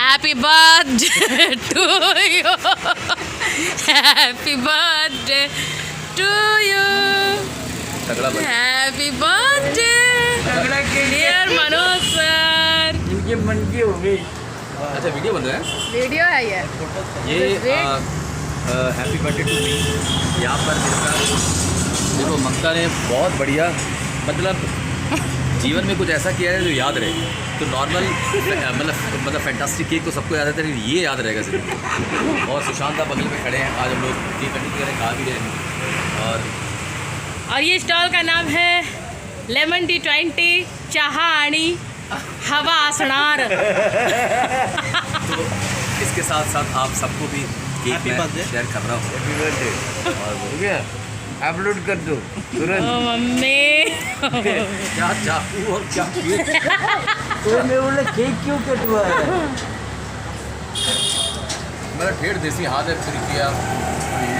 Happy birthday to you, happy birthday to you, happy birthday dear Manoj sir. इनकी मन की हो गई। अच्छा वीडियो बन रहा है, वीडियो है ये हैप्पी बर्थडे टू मी। यहाँ पर मेरे साथ देखो ममता ने बहुत बढ़िया मतलब जीवन में कुछ ऐसा किया है जो याद रहे। तो नॉर्मल मतलब फैंटास्टिक केक तो सबको याद रहता है, लेकिन ये याद रहेगा सिर्फ। और सुशांत आप बगल में खड़े हैं, आज हम लोग केक कटिंग करें, खा भी रहे हैं। और ये स्टॉल का नाम है लेमन टी 20 चहा आणि हवा असणार। तो इसके साथ साथ आप सबको भी केक में शेयर कर रहा हूँ। Happy birthday. और वो हो गया, अपलोड कर दो तुरंत। ओ मम्मी क्या चाकू और क्या केक। तो मैं बोला केक क्यों कटवा है? मेरा ठेठ देसी हाथ है फिर किया।